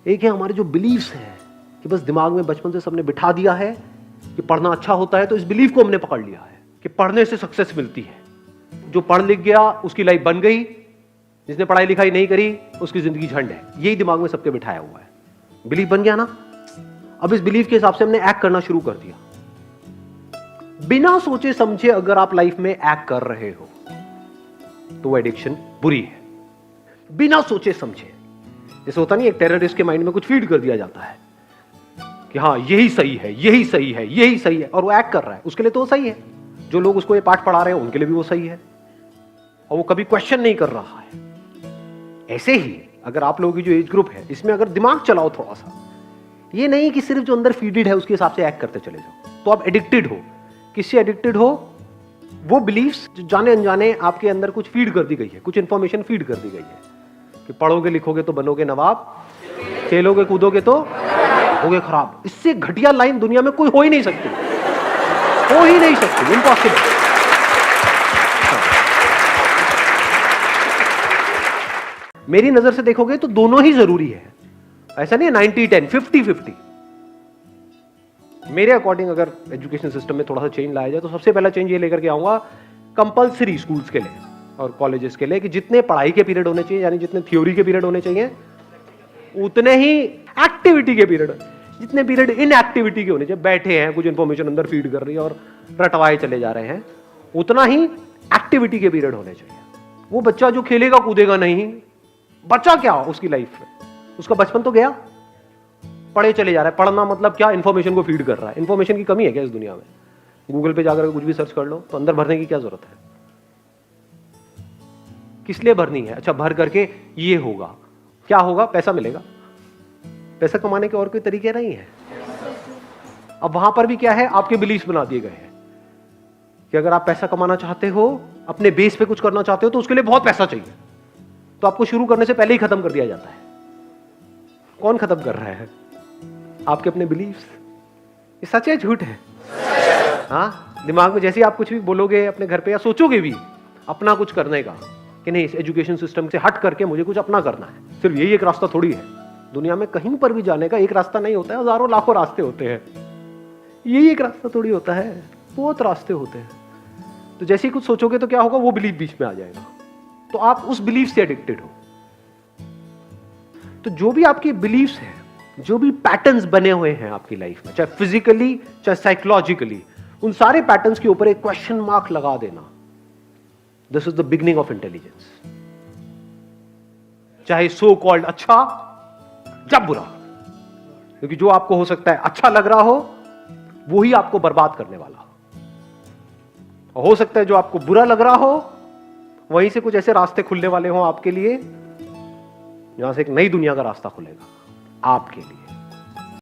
एक है हमारे जो बिलीव्स हैं कि बस दिमाग में बचपन से सबने बिठा दिया है कि पढ़ना अच्छा होता है, तो इस बिलीफ को हमने पकड़ लिया है कि पढ़ने से सक्सेस मिलती है। जो पढ़ लिख गया उसकी लाइफ बन गई, जिसने पढ़ाई लिखाई नहीं करी उसकी जिंदगी झंड है। यही दिमाग में सबके बिठाया हुआ है। बिलीफ बन गया ना। अब इस बिलीफ के हिसाब से हमने एक्ट करना शुरू कर दिया। बिना सोचे समझे अगर आप लाइफ में एक्ट कर रहे हो तो वो एडिक्शन बुरी है। बिना सोचे समझे, जैसे होता नहीं, एक टेररिस्ट के माइंड में कुछ फीड कर दिया जाता है कि हाँ यही सही है, यही सही है, यही सही है, और वो एक्ट कर रहा है, उसके लिए तो वो सही है। जो लोग उसको ये पाठ पढ़ा रहे हैं उनके लिए भी वो सही है, और वो कभी क्वेश्चन नहीं कर रहा है। ऐसे ही अगर आप लोगों की जो एज ग्रुप है इसमें अगर दिमाग चलाओ थोड़ा सा, ये नहीं कि सिर्फ जो अंदर फीडेड है उसके हिसाब से एक्ट करते चले जाओ, तो आप एडिक्टेड हो। किससे एडिक्टेड हो? वो बिलीफ्स जो जाने अनजाने आपके अंदर कुछ फीड कर दी गई है, कुछ इंफॉर्मेशन फीड कर दी गई है कि पढ़ोगे लिखोगे तो बनोगे नवाब, खेलोगे कूदोगे तो होगे खराब। इससे घटिया लाइन दुनिया में कोई हो ही नहीं सकती, हो ही नहीं सकती, इम्पॉसिबल। मेरी नजर से देखोगे तो दोनों ही जरूरी है। ऐसा नहीं है 90-10, 50-50। मेरे अकॉर्डिंग अगर एजुकेशन सिस्टम में थोड़ा सा चेंज लाया जाए तो सबसे पहला चेंज ये लेकर के आऊंगा कंपलसरी स्कूल्स के लिए और कॉलेजेस के लिए कि जितने पढ़ाई के पीरियड होने चाहिए, यानी जितने थ्योरी के पीरियड होने चाहिए, उतने ही एक्टिविटी के पीरियड, जितने पीरियड इन एक्टिविटी के होने चाहिए, बैठे हैं कुछ इंफॉर्मेशन अंदर फीड कर रही है और रटवाए चले जा रहे हैं, उतना ही एक्टिविटी के पीरियड होने चाहिए। वो बच्चा जो खेलेगा कूदेगा नहीं, बच्चा क्या उसकी लाइफ में, उसका बचपन तो गया, पढ़े चले जा रहा है। पढ़ना मतलब क्या? इंफॉर्मेशन को फीड कर रहा है। इंफॉर्मेशन की कमी है क्या इस दुनिया में? गूगल पे जाकर कुछ भी सर्च कर लो तो अंदर भरने की क्या जरूरत है? किस लिए भरनी है? अच्छा, भर करके ये होगा, क्या होगा? पैसा मिलेगा। पैसा कमाने के और कोई तरीके नहीं है। अब वहां पर भी क्या है? आपके बिलीफ बना दिए गए हैं कि अगर आप पैसा कमाना चाहते हो, अपने बेस पे कुछ करना चाहते हो, तो उसके लिए बहुत पैसा चाहिए। तो आपको शुरू करने से पहले ही खत्म कर दिया जाता है। कौन खत्म कर रहा है? आपके अपने बिलीफ्स। ये सच है झूठ है? हाँ, दिमाग में जैसे ही आप कुछ भी बोलोगे अपने घर पे या सोचोगे भी अपना कुछ करने का कि नहीं, इस एजुकेशन सिस्टम से हट करके मुझे कुछ अपना करना है, सिर्फ यही एक रास्ता थोड़ी है। दुनिया में कहीं पर भी जाने का एक रास्ता नहीं होता है, हजारों लाखों रास्ते होते हैं। यही एक रास्ता थोड़ी होता है, बहुत रास्ते होते हैं। तो जैसे ही कुछ सोचोगे तो क्या होगा? वो बिलीफ बीच में आ जाएगा, तो आप उस बिलीफ से एडिक्टेड हो। तो जो भी आपके बिलीफ्स हैं, जो भी पैटर्न्स बने हुए हैं आपकी लाइफ में, चाहे फिजिकली चाहे साइकोलॉजिकली, उन सारे पैटर्न्स के ऊपर एक क्वेश्चन मार्क लगा देना। This is the beginning of intelligence. चाहे सो कॉल्ड अच्छा या बुरा, क्योंकि जो आपको हो सकता है अच्छा लग रहा हो वो ही आपको बर्बाद करने वाला हो सकता है जो आपको बुरा लग रहा हो वहीं से कुछ ऐसे रास्ते खुलने वाले हो आपके लिए, जहां से एक नई दुनिया का रास्ता खुलेगा आपके लिए।